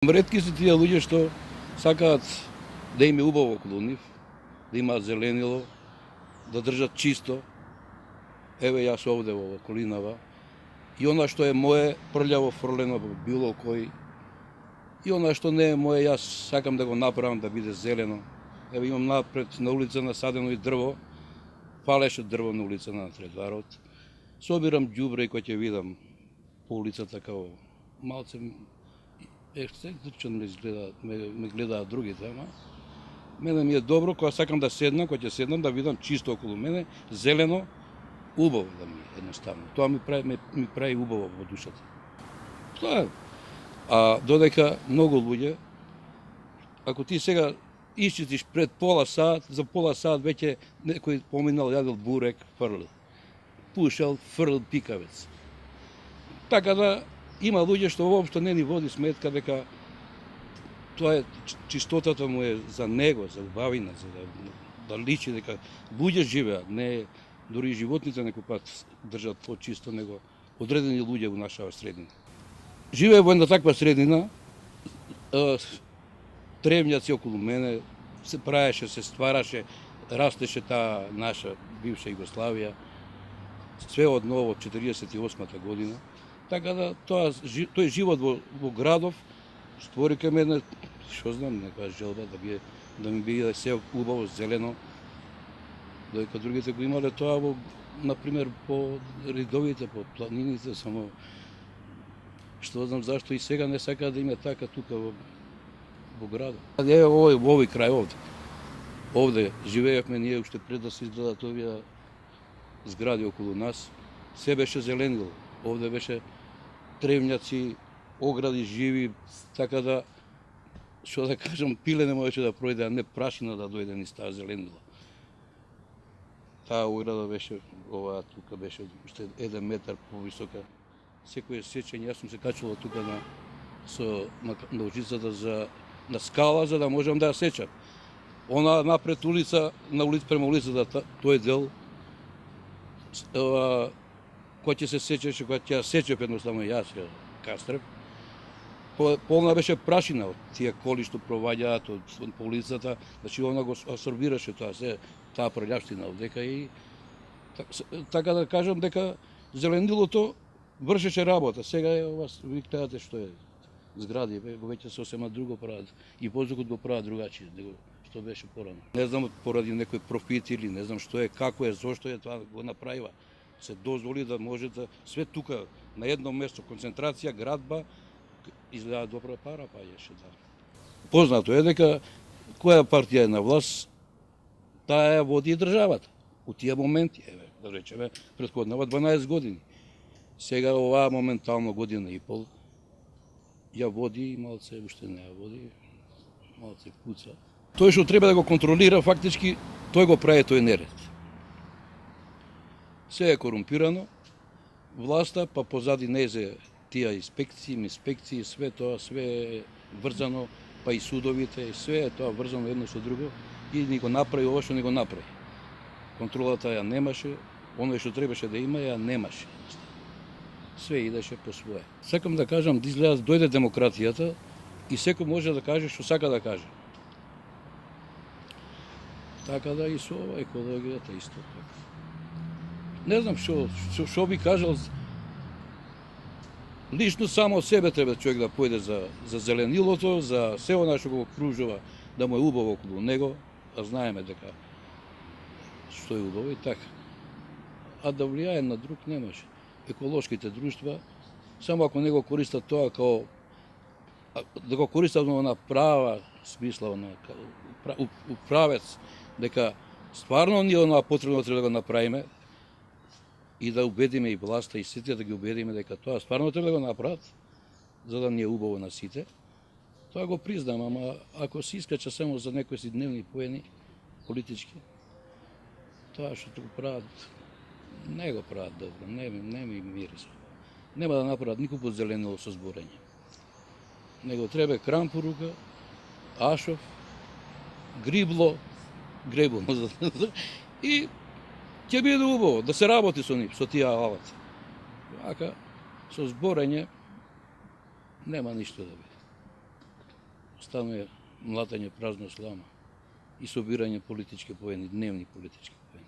Ретки се тие луѓе што сакаат да им е убаво околу нив, да имаат зеленило, да држат чисто. Еве јас овде во околинава и она што е мое прљаво фрлено во било кој и она што не е мое јас сакам да го направам да биде зелено. Еве имам напред на улица насадено и дрво, палеше дрво на улица на тротоарот. Собирам ѓубре кој ќе видам по улицата као малце ексцентрично ме гледаат другите, ама мене ми е добро кога сакам да седнам, кога ќе седнам да видам чисто околу мене, зелено, убаво да ми е едноставно. Тоа ми прави убаво во душата. Тоа е. А додека многу луѓе, ако ти сега исчистиш пред пола сат, за пола сат веќе некој поминал, јадел бурек, фрлил. Пушал, фрлил пикавец. Така да има луѓе што воопшто не ни води сметка дека тоа е чистотата му е за него, за убавина, за да личи дека луѓе живеат, не дури и животните некој пат држат почисто него одредени луѓе во нашава средина. Живее во една таква средина, тревњаци околу мене, се правеше, се ствараше, растеше таа наша бивша Југославија, све од ново од 48-та година. Така да тој живот во градов створи кај мене, што знам, некоја желба да ми биде се убаво зелено, додека другите го имале тоа во, например, по ридовите, по планините, само што знам зашто и сега не сакаат да има така тука во градот. Еве во овој крај овде. Овде живеевме ние уште пред да се изградат овие згради околу нас. Се беше зеленило. Овде беше тревњаци, огради живи, така да, што да кажам, пиле не можеше да пројде, а не прашина да дојде низ таа зеленила. Таа ограда беше, оваа тука беше уште 1 метар повисока. Секој сеќање, јас сум се качувал тука на ножицата на скала, за да можам да ја сечам. Она напред улица, према улицата, тој дел, кој ќе се сечеше, кој ќе ја сечев едноставно јас, кастрев, полна беше прашина од тие коли што проваѓаат од по улицата, значи она го абсорбираше таа прљавштина овдека и така да кажам дека зеленилото вршеше работа. Сега е ова, ви гледате што е згради, веќе сосема друго прават и воздухот го прават другачи, што беше порано. Не знам поради некој профит или не знам што е, како е, зошто е тоа го направива. Се дозволи да може да све тука на едно место концентрација, градба, изгледа добра пара паѓаше, да. Познато е дека која партија е на власт, таа ја води и државата. У тие моменти, да речеме, претходнава 12 години. Сега оваа моментално година и пол ја води, малце уште не ја води, малце пуца. Тој што треба да го контролира, фактички, тој го прави тој неред. Се е корумпирано, власта, па позади незе тие инспекции, све тоа, све е врзано, па и судовите, све е тоа врзано едно со друго и ни го направи ова што ни го направи. Контролата ја немаше, оној што требаше да има ја немаше. Све идеше по свое. Сакам да кажам, да изгледа дојде демократијата и секој може да каже што сака да каже. Така да и со ова екологијата исто така. Не знам што би кажал. Лично само од себе треба човек да појде за зеленилото, за се она што го окружува, да му е убаво околу него, а знаеме дека што е убаво и така. А да влијае на друг не може. Еколошките друштва, само ако не го користат тоа као, да го користат на права смисла, управец, дека стварно ние онаа потребно треба да го направиме и да убедиме и власта и сите да ги убедиме дека тоа стварно треба да го направат, за да ни е убаво на сите, тоа го признам, ама ако се искача само за некои си дневни поени, политички, тоа што го прават, не го прават добро, не ми мириса. Нема да направат никакво зеленило со зборење. Него треба крампурука, ашов, гребло, и ќе биде убаво да се работи со нив, со тие алати. Ака, со зборење нема ништо да биде. stane mlatanje praznog slama i sobiranje političke poeni, dnevni politički poeni.